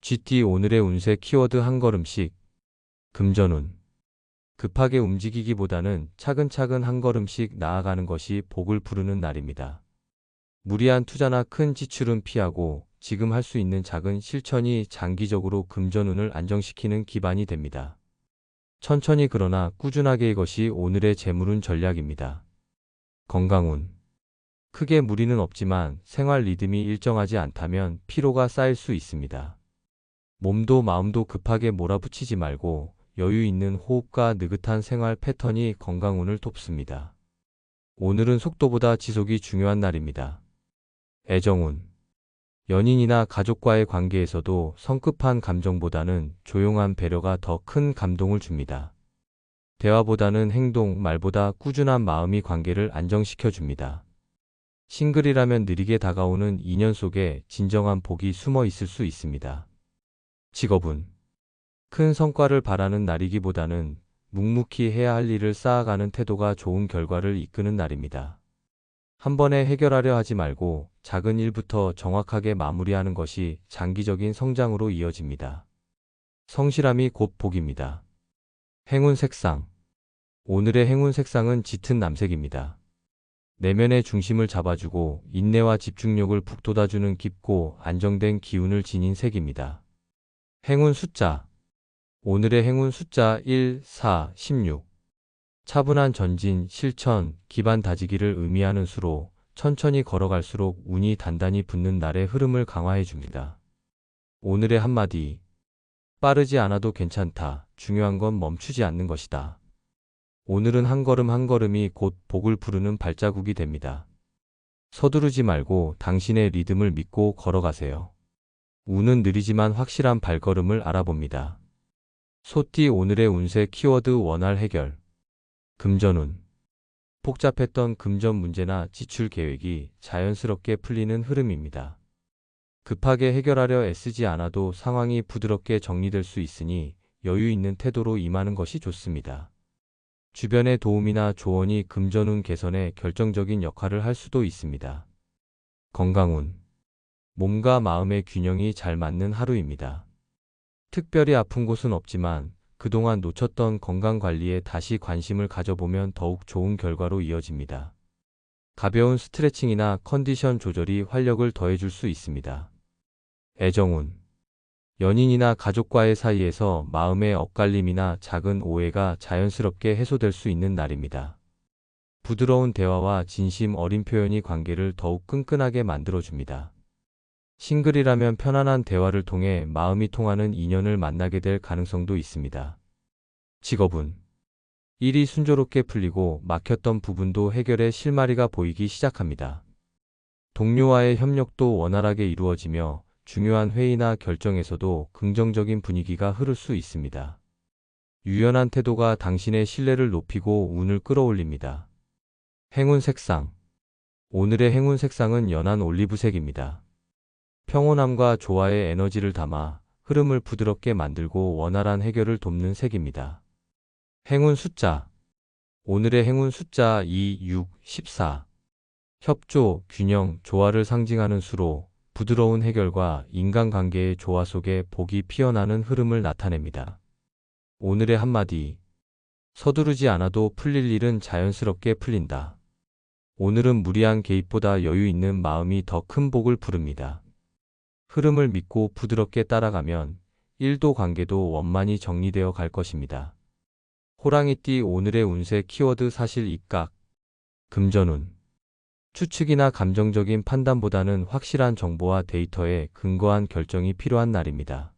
GT 오늘의 운세 키워드 한 걸음씩. 금전운. 급하게 움직이기보다는 차근차근 한 걸음씩 나아가는 것이 복을 부르는 날입니다. 무리한 투자나 큰 지출은 피하고 지금 할 수 있는 작은 실천이 장기적으로 금전운을 안정시키는 기반이 됩니다. 천천히 그러나 꾸준하게 이것이 오늘의 재물운 전략입니다. 건강운. 크게 무리는 없지만 생활 리듬이 일정하지 않다면 피로가 쌓일 수 있습니다. 몸도 마음도 급하게 몰아붙이지 말고 여유 있는 호흡과 느긋한 생활 패턴이 건강운을 돕습니다. 오늘은 속도보다 지속이 중요한 날입니다. 애정운. 연인이나 가족과의 관계에서도 성급한 감정보다는 조용한 배려가 더 큰 감동을 줍니다. 대화보다는 행동, 말보다 꾸준한 마음이 관계를 안정시켜 줍니다. 싱글이라면 느리게 다가오는 인연 속에 진정한 복이 숨어 있을 수 있습니다. 직업운. 큰 성과를 바라는 날이기보다는 묵묵히 해야 할 일을 쌓아가는 태도가 좋은 결과를 이끄는 날입니다. 한 번에 해결하려 하지 말고 작은 일부터 정확하게 마무리하는 것이 장기적인 성장으로 이어집니다. 성실함이 곧 복입니다. 행운 색상. 오늘의 행운 색상은 짙은 남색입니다. 내면의 중심을 잡아주고 인내와 집중력을 북돋아주는 깊고 안정된 기운을 지닌 색입니다. 행운 숫자. 오늘의 행운 숫자 1, 4, 16. 차분한 전진, 실천, 기반 다지기를 의미하는 수로 천천히 걸어갈수록 운이 단단히 붙는 날의 흐름을 강화해 줍니다. 오늘의 한마디. 빠르지 않아도 괜찮다. 중요한 건 멈추지 않는 것이다. 오늘은 한 걸음 한 걸음이 곧 복을 부르는 발자국이 됩니다. 서두르지 말고 당신의 리듬을 믿고 걸어가세요. 운은 느리지만 확실한 발걸음을 알아봅니다. 소띠 오늘의 운세 키워드 원활 해결. 금전운. 복잡했던 금전 문제나 지출 계획이 자연스럽게 풀리는 흐름입니다. 급하게 해결하려 애쓰지 않아도 상황이 부드럽게 정리될 수 있으니 여유 있는 태도로 임하는 것이 좋습니다. 주변의 도움이나 조언이 금전운 개선에 결정적인 역할을 할 수도 있습니다. 건강운. 몸과 마음의 균형이 잘 맞는 하루입니다. 특별히 아픈 곳은 없지만 그동안 놓쳤던 건강관리에 다시 관심을 가져보면 더욱 좋은 결과로 이어집니다. 가벼운 스트레칭이나 컨디션 조절이 활력을 더해줄 수 있습니다. 애정운. 연인이나 가족과의 사이에서 마음의 엇갈림이나 작은 오해가 자연스럽게 해소될 수 있는 날입니다. 부드러운 대화와 진심 어린 표현이 관계를 더욱 끈끈하게 만들어줍니다. 싱글이라면 편안한 대화를 통해 마음이 통하는 인연을 만나게 될 가능성도 있습니다. 직업운. 일이 순조롭게 풀리고 막혔던 부분도 해결의 실마리가 보이기 시작합니다. 동료와의 협력도 원활하게 이루어지며 중요한 회의나 결정에서도 긍정적인 분위기가 흐를 수 있습니다. 유연한 태도가 당신의 신뢰를 높이고 운을 끌어올립니다. 행운 색상. 오늘의 행운 색상은 연한 올리브색입니다. 평온함과 조화의 에너지를 담아 흐름을 부드럽게 만들고 원활한 해결을 돕는 색입니다. 행운 숫자. 오늘의 행운 숫자 2, 6, 14. 협조, 균형, 조화를 상징하는 수로 부드러운 해결과 인간관계의 조화 속에 복이 피어나는 흐름을 나타냅니다. 오늘의 한마디. 서두르지 않아도 풀릴 일은 자연스럽게 풀린다. 오늘은 무리한 개입보다 여유 있는 마음이 더 큰 복을 부릅니다. 흐름을 믿고 부드럽게 따라가면 일도 관계도 원만히 정리되어 갈 것입니다. 호랑이띠 오늘의 운세 키워드 사실 입각. 금전운. 추측이나 감정적인 판단보다는 확실한 정보와 데이터에 근거한 결정이 필요한 날입니다.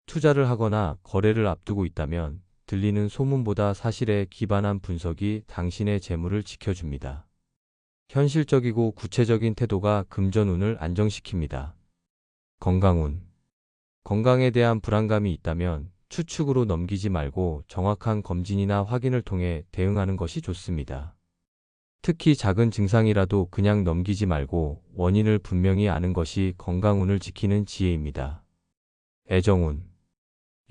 투자를 하거나 거래를 앞두고 있다면 들리는 소문보다 사실에 기반한 분석이 당신의 재물을 지켜줍니다. 현실적이고 구체적인 태도가 금전운을 안정시킵니다. 건강운. 건강에 대한 불안감이 있다면 추측으로 넘기지 말고 정확한 검진이나 확인을 통해 대응하는 것이 좋습니다. 특히 작은 증상이라도 그냥 넘기지 말고 원인을 분명히 아는 것이 건강운을 지키는 지혜입니다. 애정운.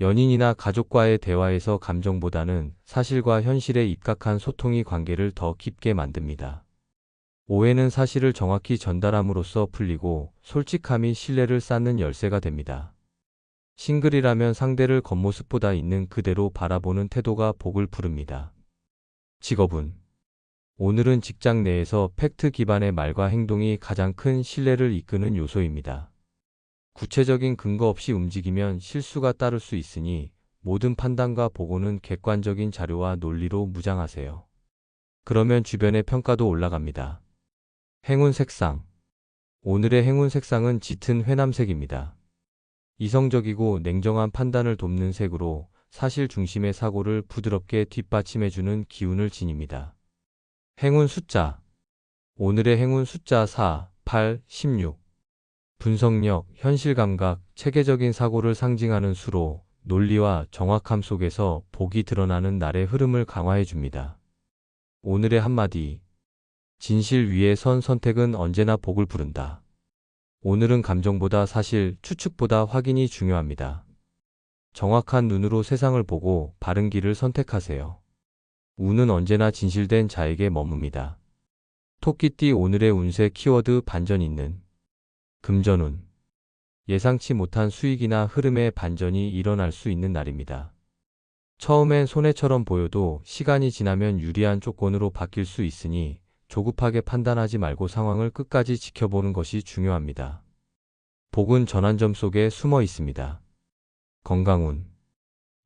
연인이나 가족과의 대화에서 감정보다는 사실과 현실에 입각한 소통이 관계를 더 깊게 만듭니다. 오해는 사실을 정확히 전달함으로써 풀리고 솔직함이 신뢰를 쌓는 열쇠가 됩니다. 싱글이라면 상대를 겉모습보다 있는 그대로 바라보는 태도가 복을 부릅니다. 직업운. 오늘은 직장 내에서 팩트 기반의 말과 행동이 가장 큰 신뢰를 이끄는 요소입니다. 구체적인 근거 없이 움직이면 실수가 따를 수 있으니 모든 판단과 보고는 객관적인 자료와 논리로 무장하세요. 그러면 주변의 평가도 올라갑니다. 행운 색상. 오늘의 행운 색상은 짙은 회남색입니다. 이성적이고 냉정한 판단을 돕는 색으로 사실 중심의 사고를 부드럽게 뒷받침해주는 기운을 지닙니다. 행운 숫자. 오늘의 행운 숫자 4, 8, 16. 분석력, 현실감각, 체계적인 사고를 상징하는 수로 논리와 정확함 속에서 복이 드러나는 날의 흐름을 강화해줍니다. 오늘의 한마디. 진실 위에 선 선택은 언제나 복을 부른다. 오늘은 감정보다 사실, 추측보다 확인이 중요합니다. 정확한 눈으로 세상을 보고 바른 길을 선택하세요. 운은 언제나 진실된 자에게 머뭅니다. 토끼띠 오늘의 운세 키워드 반전 있는. 금전운. 예상치 못한 수익이나 흐름의 반전이 일어날 수 있는 날입니다. 처음엔 손해처럼 보여도 시간이 지나면 유리한 조건으로 바뀔 수 있으니 조급하게 판단하지 말고 상황을 끝까지 지켜보는 것이 중요합니다. 복은 전환점 속에 숨어 있습니다. 건강운.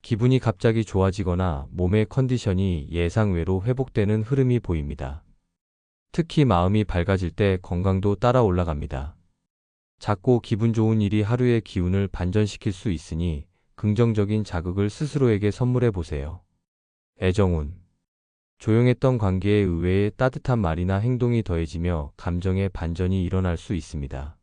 기분이 갑자기 좋아지거나 몸의 컨디션이 예상외로 회복되는 흐름이 보입니다. 특히 마음이 밝아질 때 건강도 따라 올라갑니다. 작고 기분 좋은 일이 하루의 기운을 반전시킬 수 있으니 긍정적인 자극을 스스로에게 선물해 보세요. 애정운. 조용했던 관계에 의외의 따뜻한 말이나 행동이 더해지며 감정의 반전이 일어날 수 있습니다.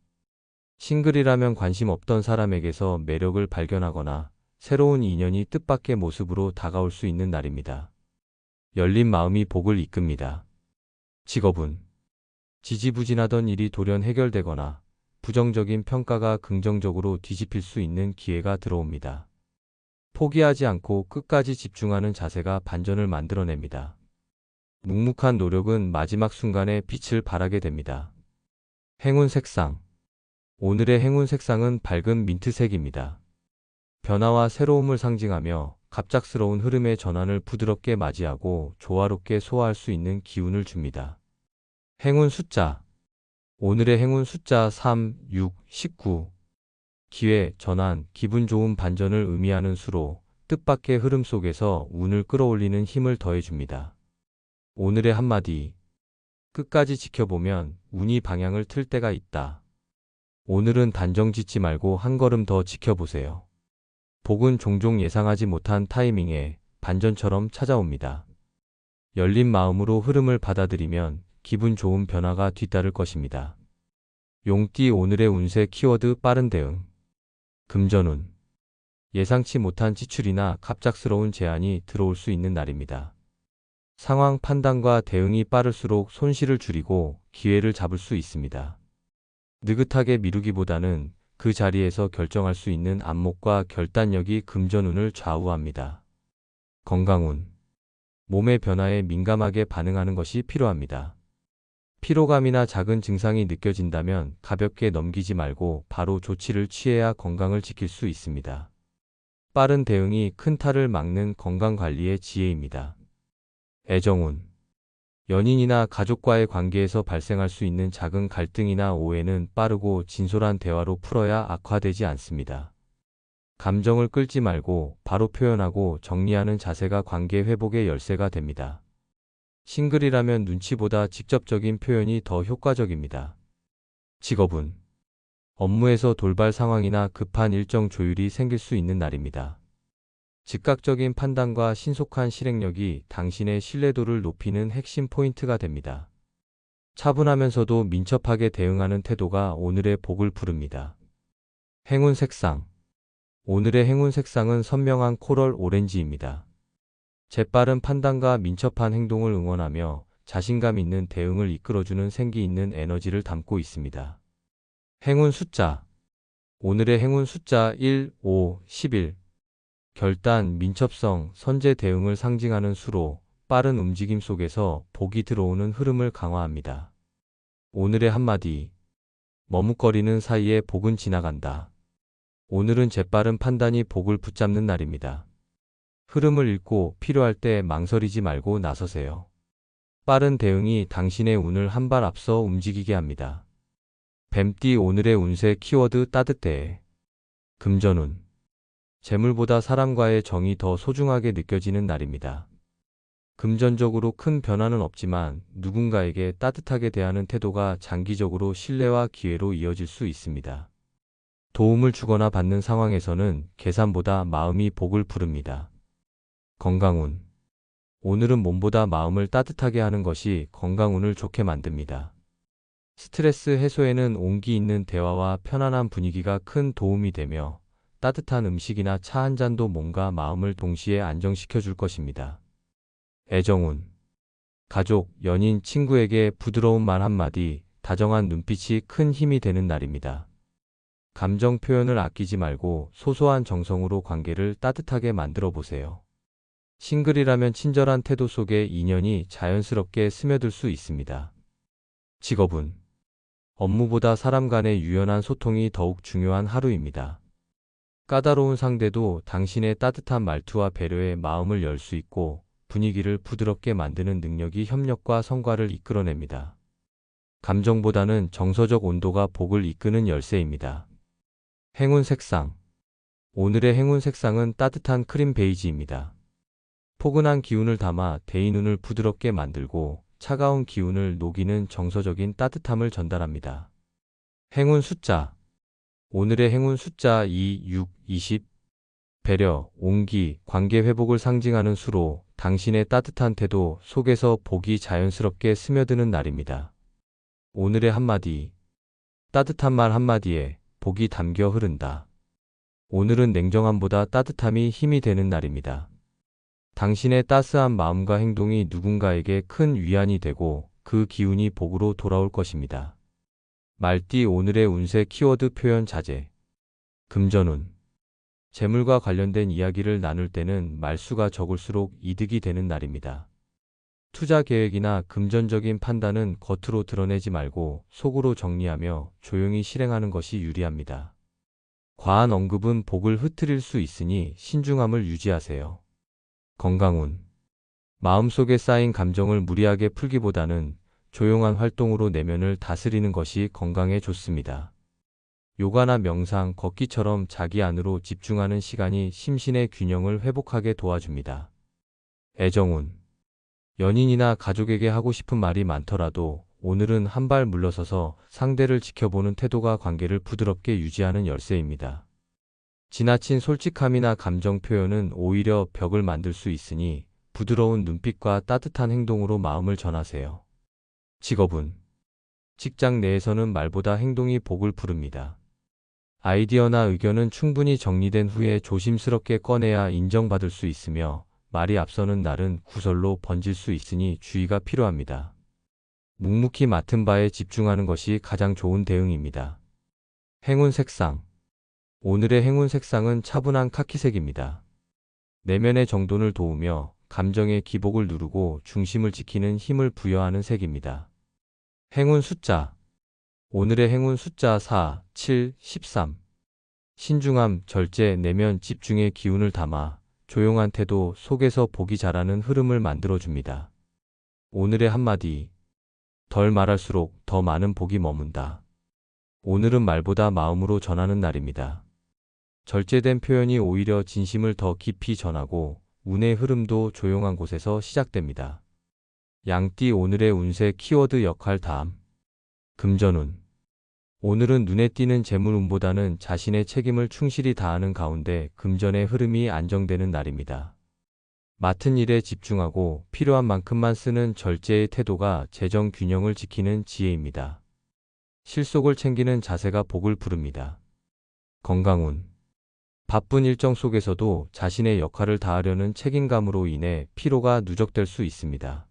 싱글이라면 관심 없던 사람에게서 매력을 발견하거나 새로운 인연이 뜻밖의 모습으로 다가올 수 있는 날입니다. 열린 마음이 복을 이끕니다. 직업운. 지지부진하던 일이 돌연 해결되거나 부정적인 평가가 긍정적으로 뒤집힐 수 있는 기회가 들어옵니다. 포기하지 않고 끝까지 집중하는 자세가 반전을 만들어냅니다. 묵묵한 노력은 마지막 순간에 빛을 발하게 됩니다. 행운 색상. 오늘의 행운 색상은 밝은 민트색입니다. 변화와 새로움을 상징하며 갑작스러운 흐름의 전환을 부드럽게 맞이하고 조화롭게 소화할 수 있는 기운을 줍니다. 행운 숫자. 오늘의 행운 숫자 3, 6, 19. 기회, 전환, 기분 좋은 반전을 의미하는 수로 뜻밖의 흐름 속에서 운을 끌어올리는 힘을 더해줍니다. 오늘의 한마디. 끝까지 지켜보면 운이 방향을 틀 때가 있다. 오늘은 단정 짓지 말고 한 걸음 더 지켜보세요. 복은 종종 예상하지 못한 타이밍에 반전처럼 찾아옵니다. 열린 마음으로 흐름을 받아들이면 기분 좋은 변화가 뒤따를 것입니다. 용띠 오늘의 운세 키워드 빠른 대응. 금전운. 예상치 못한 지출이나 갑작스러운 제안이 들어올 수 있는 날입니다. 상황 판단과 대응이 빠를수록 손실을 줄이고 기회를 잡을 수 있습니다. 느긋하게 미루기보다는 그 자리에서 결정할 수 있는 안목과 결단력이 금전운을 좌우합니다. 건강운. 몸의 변화에 민감하게 반응하는 것이 필요합니다. 피로감이나 작은 증상이 느껴진다면 가볍게 넘기지 말고 바로 조치를 취해야 건강을 지킬 수 있습니다. 빠른 대응이 큰 탈을 막는 건강관리의 지혜입니다. 애정운. 연인이나 가족과의 관계에서 발생할 수 있는 작은 갈등이나 오해는 빠르고 진솔한 대화로 풀어야 악화되지 않습니다. 감정을 끌지 말고 바로 표현하고 정리하는 자세가 관계 회복의 열쇠가 됩니다. 싱글이라면 눈치보다 직접적인 표현이 더 효과적입니다. 직업운. 업무에서 돌발 상황이나 급한 일정 조율이 생길 수 있는 날입니다. 즉각적인 판단과 신속한 실행력이 당신의 신뢰도를 높이는 핵심 포인트가 됩니다. 차분하면서도 민첩하게 대응하는 태도가 오늘의 복을 부릅니다. 행운 색상. 오늘의 행운 색상은 선명한 코럴 오렌지입니다. 재빠른 판단과 민첩한 행동을 응원하며 자신감 있는 대응을 이끌어주는 생기 있는 에너지를 담고 있습니다. 행운 숫자. 오늘의 행운 숫자 1, 5, 11. 결단, 민첩성, 선제 대응을 상징하는 수로 빠른 움직임 속에서 복이 들어오는 흐름을 강화합니다. 오늘의 한마디. 머뭇거리는 사이에 복은 지나간다. 오늘은 재빠른 판단이 복을 붙잡는 날입니다. 흐름을 읽고 필요할 때 망설이지 말고 나서세요. 빠른 대응이 당신의 운을 한 발 앞서 움직이게 합니다. 뱀띠 오늘의 운세 키워드 따뜻해. 금전운. 재물보다 사람과의 정이 더 소중하게 느껴지는 날입니다. 금전적으로 큰 변화는 없지만 누군가에게 따뜻하게 대하는 태도가 장기적으로 신뢰와 기회로 이어질 수 있습니다. 도움을 주거나 받는 상황에서는 계산보다 마음이 복을 부릅니다. 건강운. 오늘은 몸보다 마음을 따뜻하게 하는 것이 건강운을 좋게 만듭니다. 스트레스 해소에는 온기 있는 대화와 편안한 분위기가 큰 도움이 되며 따뜻한 음식이나 차 한 잔도 몸과 마음을 동시에 안정시켜 줄 것입니다. 애정운. 가족, 연인, 친구에게 부드러운 말 한마디, 다정한 눈빛이 큰 힘이 되는 날입니다. 감정 표현을 아끼지 말고 소소한 정성으로 관계를 따뜻하게 만들어 보세요. 싱글이라면 친절한 태도 속에 인연이 자연스럽게 스며들 수 있습니다. 직업운. 업무보다 사람 간의 유연한 소통이 더욱 중요한 하루입니다. 까다로운 상대도 당신의 따뜻한 말투와 배려에 마음을 열 수 있고 분위기를 부드럽게 만드는 능력이 협력과 성과를 이끌어냅니다. 감정보다는 정서적 온도가 복을 이끄는 열쇠입니다. 행운 색상. 오늘의 행운 색상은 따뜻한 크림 베이지입니다. 포근한 기운을 담아 대인운을 부드럽게 만들고 차가운 기운을 녹이는 정서적인 따뜻함을 전달합니다. 행운 숫자. 오늘의 행운 숫자 2, 6, 20. 배려, 온기, 관계 회복을 상징하는 수로 당신의 따뜻한 태도 속에서 복이 자연스럽게 스며드는 날입니다. 오늘의 한마디. 따뜻한 말 한마디에 복이 담겨 흐른다. 오늘은 냉정함보다 따뜻함이 힘이 되는 날입니다. 당신의 따스한 마음과 행동이 누군가에게 큰 위안이 되고 그 기운이 복으로 돌아올 것입니다. 말띠 오늘의 운세 키워드 표현 자제. 금전운. 재물과 관련된 이야기를 나눌 때는 말수가 적을수록 이득이 되는 날입니다. 투자 계획이나 금전적인 판단은 겉으로 드러내지 말고 속으로 정리하며 조용히 실행하는 것이 유리합니다. 과한 언급은 복을 흐트릴 수 있으니 신중함을 유지하세요. 건강운. 마음속에 쌓인 감정을 무리하게 풀기보다는 조용한 활동으로 내면을 다스리는 것이 건강에 좋습니다. 요가나 명상, 걷기처럼 자기 안으로 집중하는 시간이 심신의 균형을 회복하게 도와줍니다. 애정운. 연인이나 가족에게 하고 싶은 말이 많더라도 오늘은 한 발 물러서서 상대를 지켜보는 태도가 관계를 부드럽게 유지하는 열쇠입니다. 지나친 솔직함이나 감정 표현은 오히려 벽을 만들 수 있으니 부드러운 눈빛과 따뜻한 행동으로 마음을 전하세요. 직업운. 직장 내에서는 말보다 행동이 복을 부릅니다. 아이디어나 의견은 충분히 정리된 후에 조심스럽게 꺼내야 인정받을 수 있으며 말이 앞서는 날은 구설로 번질 수 있으니 주의가 필요합니다. 묵묵히 맡은 바에 집중하는 것이 가장 좋은 대응입니다. 행운 색상. 오늘의 행운 색상은 차분한 카키색입니다. 내면의 정돈을 도우며 감정의 기복을 누르고 중심을 지키는 힘을 부여하는 색입니다. 행운 숫자. 오늘의 행운 숫자 4, 7, 13. 신중함, 절제, 내면 집중의 기운을 담아 조용한 태도 속에서 복이 자라는 흐름을 만들어줍니다. 오늘의 한마디. 덜 말할수록 더 많은 복이 머문다. 오늘은 말보다 마음으로 전하는 날입니다. 절제된 표현이 오히려 진심을 더 깊이 전하고 운의 흐름도 조용한 곳에서 시작됩니다. 양띠 오늘의 운세 키워드 역할 다음. 금전운. 오늘은 눈에 띄는 재물운보다는 자신의 책임을 충실히 다하는 가운데 금전의 흐름이 안정되는 날입니다. 맡은 일에 집중하고 필요한 만큼만 쓰는 절제의 태도가 재정 균형을 지키는 지혜입니다. 실속을 챙기는 자세가 복을 부릅니다. 건강운. 바쁜 일정 속에서도 자신의 역할을 다하려는 책임감으로 인해 피로가 누적될 수 있습니다.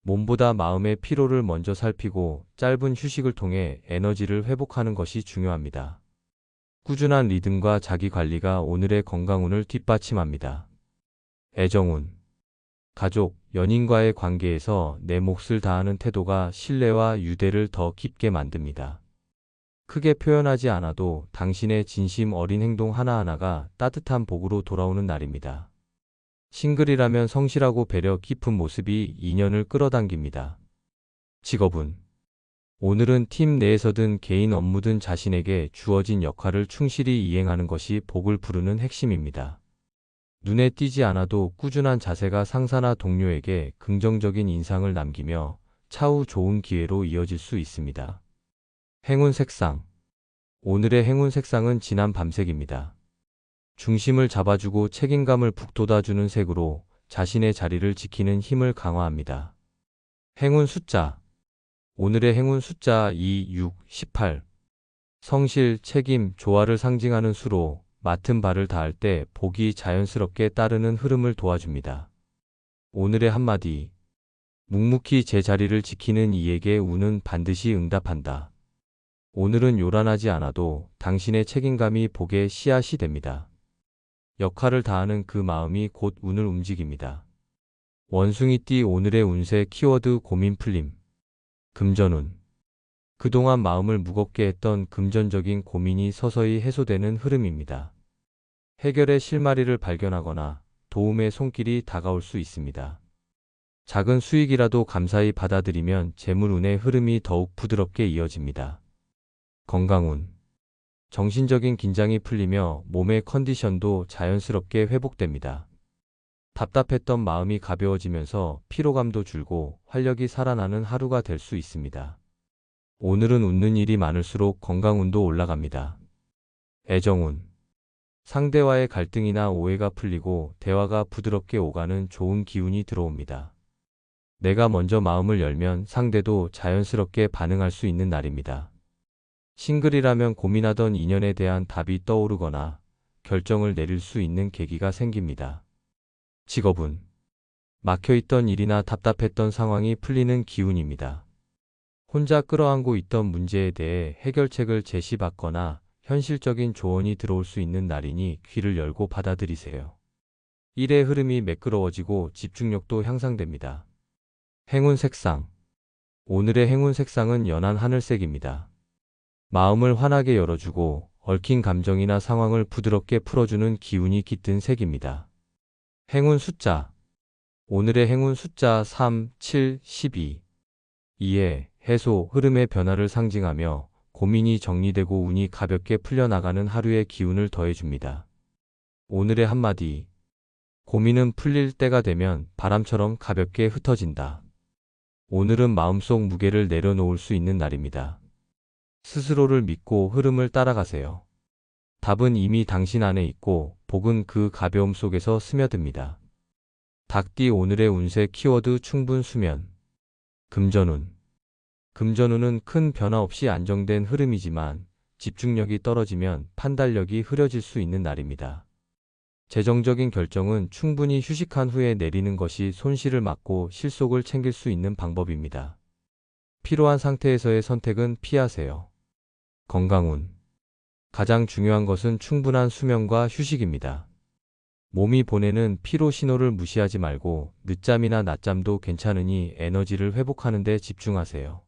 몸보다 마음의 피로를 먼저 살피고 짧은 휴식을 통해 에너지를 회복하는 것이 중요합니다. 꾸준한 리듬과 자기 관리가 오늘의 건강운을 뒷받침합니다. 애정운. 가족, 연인과의 관계에서 내 몫을 다하는 태도가 신뢰와 유대를 더 깊게 만듭니다. 크게 표현하지 않아도 당신의 진심 어린 행동 하나하나가 따뜻한 복으로 돌아오는 날입니다. 싱글이라면 성실하고 배려 깊은 모습이 인연을 끌어당깁니다. 직업은 오늘은 팀 내에서든 개인 업무든 자신에게 주어진 역할을 충실히 이행하는 것이 복을 부르는 핵심입니다. 눈에 띄지 않아도 꾸준한 자세가 상사나 동료에게 긍정적인 인상을 남기며 차후 좋은 기회로 이어질 수 있습니다. 행운 색상. 오늘의 행운 색상은 진한 밤색입니다. 중심을 잡아주고 책임감을 북돋아주는 색으로 자신의 자리를 지키는 힘을 강화합니다. 행운 숫자. 오늘의 행운 숫자 2, 6, 18. 성실, 책임, 조화를 상징하는 수로 맡은 바를 다할 때 복이 자연스럽게 따르는 흐름을 도와줍니다. 오늘의 한마디. 묵묵히 제 자리를 지키는 이에게 운은 반드시 응답한다. 오늘은 요란하지 않아도 당신의 책임감이 복의 씨앗이 됩니다. 역할을 다하는 그 마음이 곧 운을 움직입니다. 원숭이띠 오늘의 운세 키워드 고민 풀림. 금전운. 그동안 마음을 무겁게 했던 금전적인 고민이 서서히 해소되는 흐름입니다. 해결의 실마리를 발견하거나 도움의 손길이 다가올 수 있습니다. 작은 수익이라도 감사히 받아들이면 재물운의 흐름이 더욱 부드럽게 이어집니다. 건강운. 정신적인 긴장이 풀리며 몸의 컨디션도 자연스럽게 회복됩니다. 답답했던 마음이 가벼워지면서 피로감도 줄고 활력이 살아나는 하루가 될 수 있습니다. 오늘은 웃는 일이 많을수록 건강운도 올라갑니다. 애정운. 상대와의 갈등이나 오해가 풀리고 대화가 부드럽게 오가는 좋은 기운이 들어옵니다. 내가 먼저 마음을 열면 상대도 자연스럽게 반응할 수 있는 날입니다. 싱글이라면 고민하던 인연에 대한 답이 떠오르거나 결정을 내릴 수 있는 계기가 생깁니다. 직업은 막혀있던 일이나 답답했던 상황이 풀리는 기운입니다. 혼자 끌어안고 있던 문제에 대해 해결책을 제시받거나 현실적인 조언이 들어올 수 있는 날이니 귀를 열고 받아들이세요. 일의 흐름이 매끄러워지고 집중력도 향상됩니다. 행운 색상. 오늘의 행운 색상은 연한 하늘색입니다. 마음을 환하게 열어주고 얽힌 감정이나 상황을 부드럽게 풀어주는 기운이 깃든 색입니다. 행운 숫자. 오늘의 행운 숫자 3, 7, 12. 이해, 해소, 흐름의 변화를 상징하며 고민이 정리되고 운이 가볍게 풀려나가는 하루의 기운을 더해줍니다. 오늘의 한마디. 고민은 풀릴 때가 되면 바람처럼 가볍게 흩어진다. 오늘은 마음속 무게를 내려놓을 수 있는 날입니다. 스스로를 믿고 흐름을 따라가세요. 답은 이미 당신 안에 있고 복은 그 가벼움 속에서 스며듭니다. 닭띠 오늘의 운세 키워드 충분 수면. 금전운. 금전운은 큰 변화 없이 안정된 흐름이지만 집중력이 떨어지면 판단력이 흐려질 수 있는 날입니다. 재정적인 결정은 충분히 휴식한 후에 내리는 것이 손실을 막고 실속을 챙길 수 있는 방법입니다. 필요한 상태에서의 선택은 피하세요. 건강운. 가장 중요한 것은 충분한 수면과 휴식입니다. 몸이 보내는 피로 신호를 무시하지 말고 늦잠이나 낮잠도 괜찮으니 에너지를 회복하는 데 집중하세요.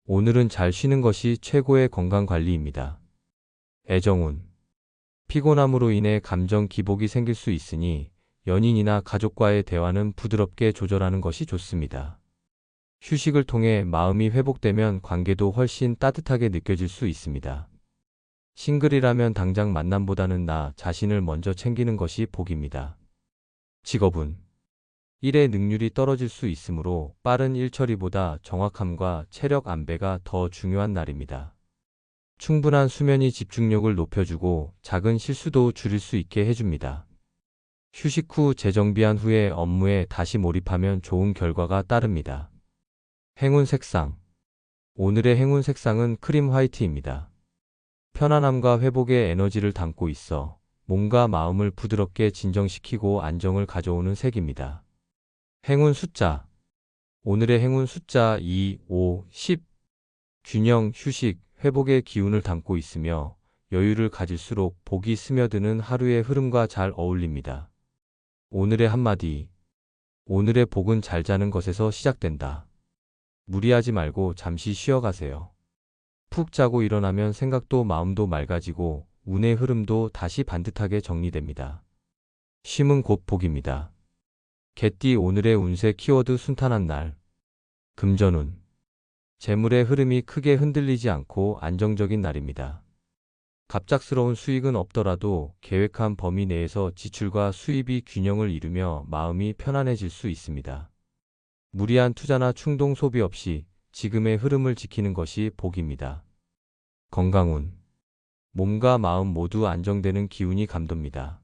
오늘은 잘 쉬는 것이 최고의 건강관리입니다. 애정운. 피곤함으로 인해 감정 기복이 생길 수 있으니 연인이나 가족과의 대화는 부드럽게 조절하는 것이 좋습니다. 휴식을 통해 마음이 회복되면 관계도 훨씬 따뜻하게 느껴질 수 있습니다. 싱글이라면 당장 만남보다는 나 자신을 먼저 챙기는 것이 복입니다. 직업은 일의 능률이 떨어질 수 있으므로 빠른 일 처리보다 정확함과 체력 안배가 더 중요한 날입니다. 충분한 수면이 집중력을 높여주고 작은 실수도 줄일 수 있게 해줍니다. 휴식 후 재정비한 후에 업무에 다시 몰입하면 좋은 결과가 따릅니다. 행운 색상. 오늘의 행운 색상은 크림 화이트입니다. 편안함과 회복의 에너지를 담고 있어 몸과 마음을 부드럽게 진정시키고 안정을 가져오는 색입니다. 행운 숫자. 오늘의 행운 숫자 2, 5, 10. 균형, 휴식, 회복의 기운을 담고 있으며 여유를 가질수록 복이 스며드는 하루의 흐름과 잘 어울립니다. 오늘의 한마디. 오늘의 복은 잘 자는 것에서 시작된다. 무리하지 말고 잠시 쉬어가세요. 푹 자고 일어나면 생각도 마음도 맑아지고 운의 흐름도 다시 반듯하게 정리됩니다. 쉼은 곧 복입니다. 개띠 오늘의 운세 키워드 순탄한 날. 금전운. 재물의 흐름이 크게 흔들리지 않고 안정적인 날입니다. 갑작스러운 수익은 없더라도 계획한 범위 내에서 지출과 수입이 균형을 이루며 마음이 편안해질 수 있습니다. 무리한 투자나 충동 소비 없이 지금의 흐름을 지키는 것이 복입니다. 건강운. 몸과 마음 모두 안정되는 기운이 감돕니다.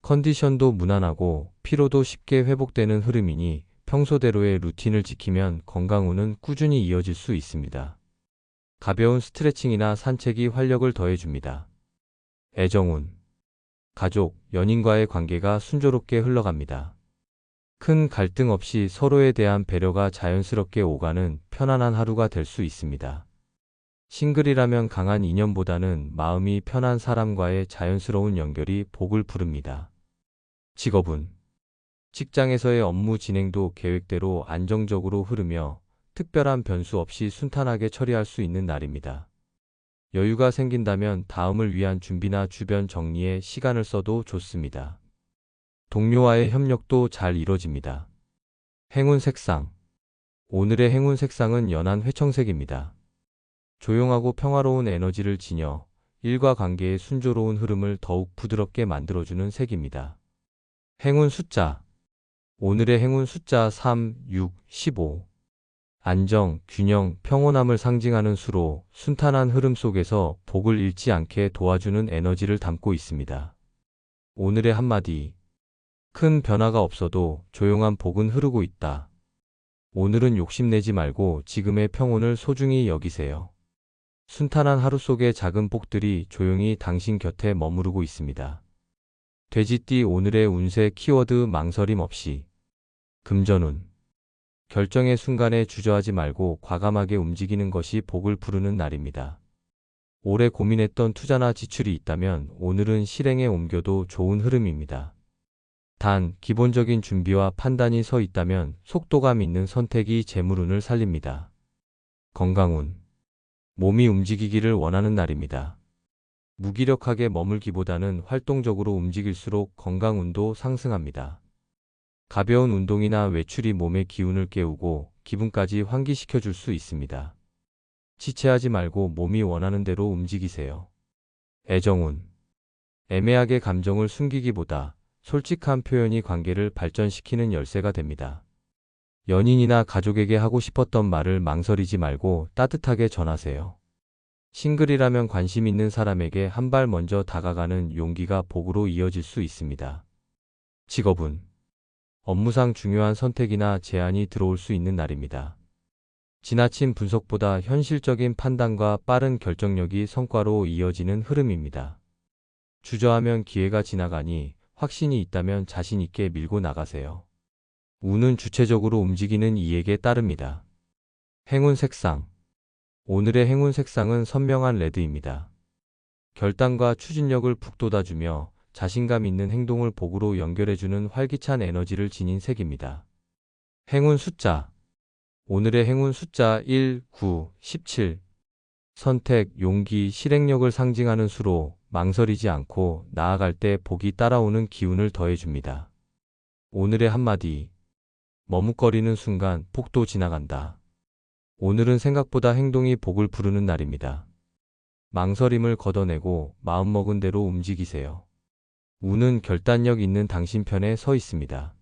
컨디션도 무난하고 피로도 쉽게 회복되는 흐름이니 평소대로의 루틴을 지키면 건강운은 꾸준히 이어질 수 있습니다. 가벼운 스트레칭이나 산책이 활력을 더해줍니다. 애정운. 가족, 연인과의 관계가 순조롭게 흘러갑니다. 큰 갈등 없이 서로에 대한 배려가 자연스럽게 오가는 편안한 하루가 될 수 있습니다. 싱글이라면 강한 인연보다는 마음이 편한 사람과의 자연스러운 연결이 복을 부릅니다. 직업운. 직장에서의 업무 진행도 계획대로 안정적으로 흐르며 특별한 변수 없이 순탄하게 처리할 수 있는 날입니다. 여유가 생긴다면 다음을 위한 준비나 주변 정리에 시간을 써도 좋습니다. 동료와의 협력도 잘 이뤄집니다. 행운 색상. 오늘의 행운 색상은 연한 회청색입니다. 조용하고 평화로운 에너지를 지녀 일과 관계의 순조로운 흐름을 더욱 부드럽게 만들어주는 색입니다. 행운 숫자. 오늘의 행운 숫자 3, 6, 15. 안정, 균형, 평온함을 상징하는 수로 순탄한 흐름 속에서 복을 잃지 않게 도와주는 에너지를 담고 있습니다. 오늘의 한마디. 큰 변화가 없어도 조용한 복은 흐르고 있다. 오늘은 욕심내지 말고 지금의 평온을 소중히 여기세요. 순탄한 하루 속의 작은 복들이 조용히 당신 곁에 머무르고 있습니다. 돼지띠 오늘의 운세 키워드 망설임 없이. 금전운. 결정의 순간에 주저하지 말고 과감하게 움직이는 것이 복을 부르는 날입니다. 오래 고민했던 투자나 지출이 있다면 오늘은 실행에 옮겨도 좋은 흐름입니다. 단, 기본적인 준비와 판단이 서 있다면 속도감 있는 선택이 재물운을 살립니다. 건강운. 몸이 움직이기를 원하는 날입니다. 무기력하게 머물기보다는 활동적으로 움직일수록 건강운도 상승합니다. 가벼운 운동이나 외출이 몸의 기운을 깨우고 기분까지 환기시켜 줄 수 있습니다. 지체하지 말고 몸이 원하는 대로 움직이세요. 애정운. 애매하게 감정을 숨기기보다 솔직한 표현이 관계를 발전시키는 열쇠가 됩니다. 연인이나 가족에게 하고 싶었던 말을 망설이지 말고 따뜻하게 전하세요. 싱글이라면 관심 있는 사람에게 한 발 먼저 다가가는 용기가 복으로 이어질 수 있습니다. 직업운. 업무상 중요한 선택이나 제안이 들어올 수 있는 날입니다. 지나친 분석보다 현실적인 판단과 빠른 결정력이 성과로 이어지는 흐름입니다. 주저하면 기회가 지나가니 확신이 있다면 자신 있게 밀고 나가세요. 운은 주체적으로 움직이는 이에게 따릅니다. 행운 색상. 오늘의 행운 색상은 선명한 레드입니다. 결단과 추진력을 북돋아주며 자신감 있는 행동을 복으로 연결해주는 활기찬 에너지를 지닌 색입니다. 행운 숫자. 오늘의 행운 숫자 1, 9, 17. 선택, 용기, 실행력을 상징하는 수로 망설이지 않고 나아갈 때 복이 따라오는 기운을 더해줍니다. 오늘의 한마디. 머뭇거리는 순간 복도 지나간다. 오늘은 생각보다 행동이 복을 부르는 날입니다. 망설임을 걷어내고 마음먹은 대로 움직이세요. 운은 결단력 있는 당신 편에 서 있습니다.